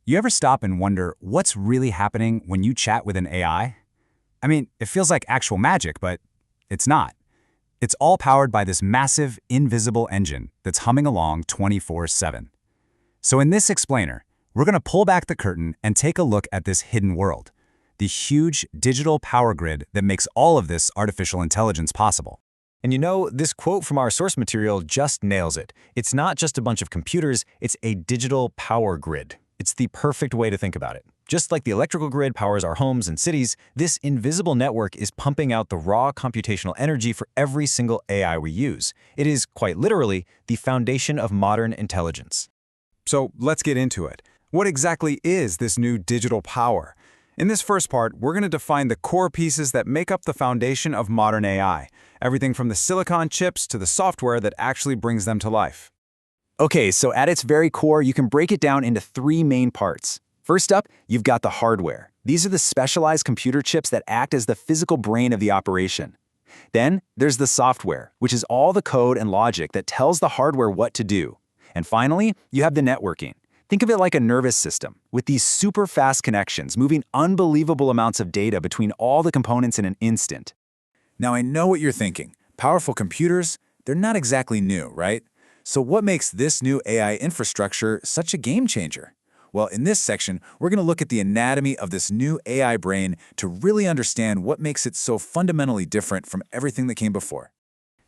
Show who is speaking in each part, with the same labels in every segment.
Speaker 1: You ever stop and wonder what's really happening when you chat with an AI? I mean, it feels like actual magic, but it's not. It's all powered by this massive, invisible engine that's humming along 24/7. So in this explainer, we're going to pull back the curtain and take a look at this hidden world, the huge digital power grid that makes all of this artificial intelligence possible.
Speaker 2: And you know, this quote from our source material just nails it. It's not just a bunch of computers, it's a digital power grid. It's the perfect way to think about it. Just like the electrical grid powers our homes and cities, this invisible network is pumping out the raw computational energy for every single AI we use. It is, quite literally, the foundation of modern intelligence.
Speaker 3: So let's get into it. What exactly is this new digital power? In this first part, we're going to define the core pieces that make up the foundation of modern AI, everything from the silicon chips to the software that actually brings them to life.
Speaker 2: Okay, so at its very core, you can break it down into three main parts. First up, you've got the hardware. These are the specialized computer chips that act as the physical brain of the operation. Then, there's the software, which is all the code and logic that tells the hardware what to do. And finally, you have the networking. Think of it like a nervous system, with these super fast connections moving unbelievable amounts of data between all the components in an instant.
Speaker 1: Now, I know what you're thinking. Powerful computers, they're not exactly new, right? So what makes this new AI infrastructure such a game changer? Well, in this section, we're going to look at the anatomy of this new AI brain to really understand what makes it so fundamentally different from everything that came before.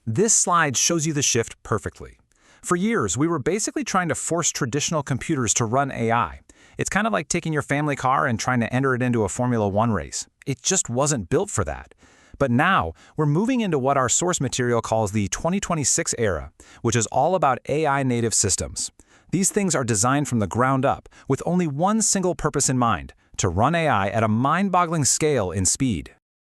Speaker 4: This slide shows you the shift perfectly. For years, we were basically trying to force traditional computers to run AI. It's kind of like taking your family car and trying to enter it into a Formula One race. It just wasn't built for that. But now, we're moving into what our source material calls the 2026 era, which is all about AI-native systems. These things are designed from the ground up, with only one single purpose in mind: to run AI at a mind-boggling scale in speed.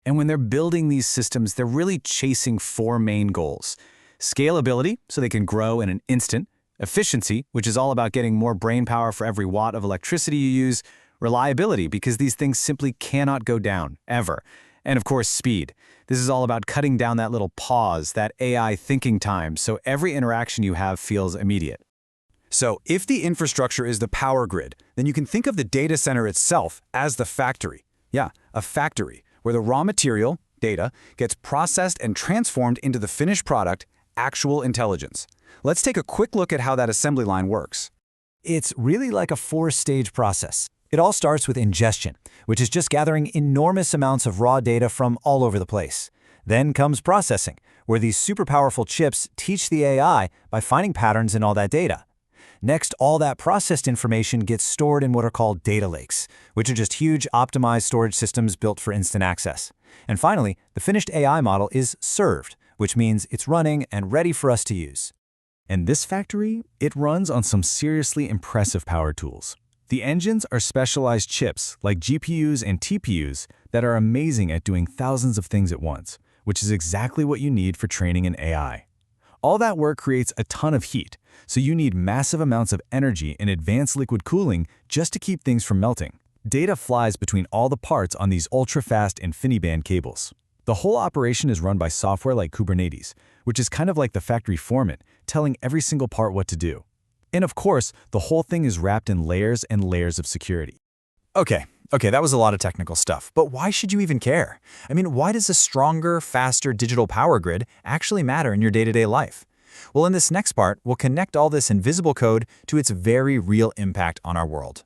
Speaker 1: And when they're building these systems, they're really chasing four main goals. Scalability, so they can grow in an instant. Efficiency, which is all about getting more brain power for every watt of electricity you use. Reliability, because these things simply cannot go down, ever. And of course, speed. This is all about cutting down that little pause, that AI thinking time, so every interaction you have feels immediate. So if the infrastructure is the power grid, then you can think of the data center itself as the factory. Yeah, a factory, where the raw material, data, gets processed and transformed into the finished product, actual intelligence. Let's take a quick look at how that assembly line works.
Speaker 5: It's really like a four-stage process. It all starts with ingestion, which is just gathering enormous amounts of raw data from all over the place. Then comes processing, where these super powerful chips teach the AI by finding patterns in all that data. Next, all that processed information gets stored in what are called data lakes, which are just huge optimized storage systems built for instant access. And finally, the finished AI model is served, which means it's running and ready for us to use.
Speaker 6: And this factory, it runs on some seriously impressive power tools. The engines are specialized chips like GPUs and TPUs that are amazing at doing thousands of things at once, which is exactly what you need for training an AI. All that work creates a ton of heat, so you need massive amounts of energy and advanced liquid cooling just to keep things from melting. Data flies between all the parts on these ultra-fast InfiniBand cables. The whole operation is run by software like Kubernetes, which is kind of like the factory foreman, telling every single part what to do. And of course, the whole thing is wrapped in layers and layers of security.
Speaker 1: Okay, that was a lot of technical stuff, but why should you even care? I mean, why does a stronger, faster digital power grid actually matter in your day-to-day life? Well, in this next part, we'll connect all this invisible code to its very real impact on our world.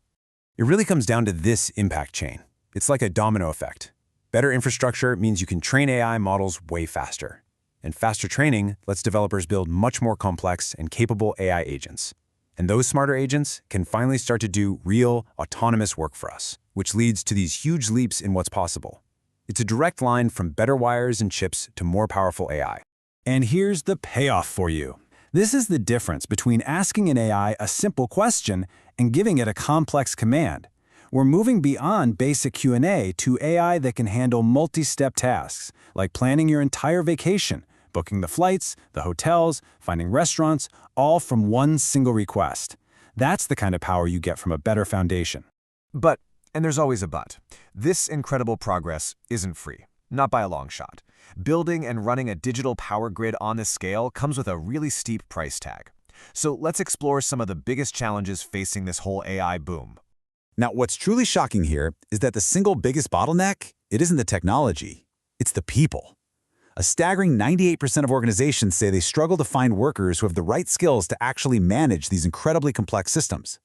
Speaker 1: It really comes down to this impact chain. It's like a domino effect. Better infrastructure means you can train AI models way faster. And faster training lets developers build much more complex and capable AI agents. And those smarter agents can finally start to do real, autonomous work for us, which leads to these huge leaps in what's possible. It's a direct line from better wires and chips to more powerful AI. And here's the payoff for you. This is the difference between asking an AI a simple question and giving it a complex command. We're moving beyond basic Q&A to AI that can handle multi-step tasks, like planning your entire vacation, booking the flights, the hotels, finding restaurants, all from one single request. That's the kind of power you get from a better foundation.
Speaker 7: But, and there's always a but, this incredible progress isn't free, not by a long shot. Building and running a digital power grid on this scale comes with a really steep price tag. So let's explore some of the biggest challenges facing this whole AI boom.
Speaker 1: Now, what's truly shocking here is that the single biggest bottleneck, it isn't the technology, it's the people. A staggering 98% of organizations say they struggle to find workers who have the right skills to actually manage these incredibly complex systems.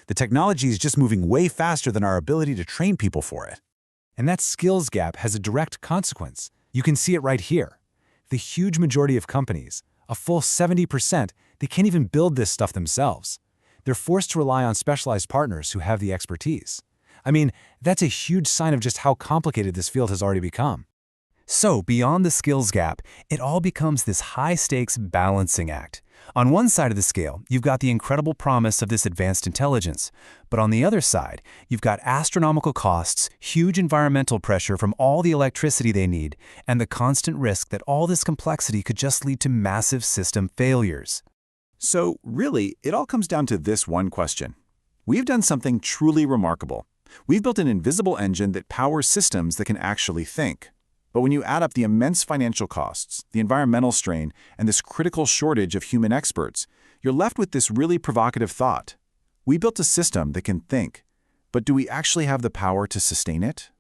Speaker 1: The technology is just moving way faster than our ability to train people for it.
Speaker 5: And that skills gap has a direct consequence. You can see it right here. The huge majority of companies, a full 70%, they can't even build this stuff themselves. They're forced to rely on specialized partners who have the expertise. I mean, that's a huge sign of just how complicated this field has already become. So, beyond the skills gap, it all becomes this high-stakes balancing act. On one side of the scale, you've got the incredible promise of this advanced intelligence. But on the other side, you've got astronomical costs, huge environmental pressure from all the electricity they need, and the constant risk that all this complexity could just lead to massive system failures.
Speaker 2: So, really, it all comes down to this one question. We've done something truly remarkable. We've built an invisible engine that powers systems that can actually think. But when you add up the immense financial costs, the environmental strain, and this critical shortage of human experts, you're left with this really provocative thought. We built a system that can think, but do we actually have the power to sustain it?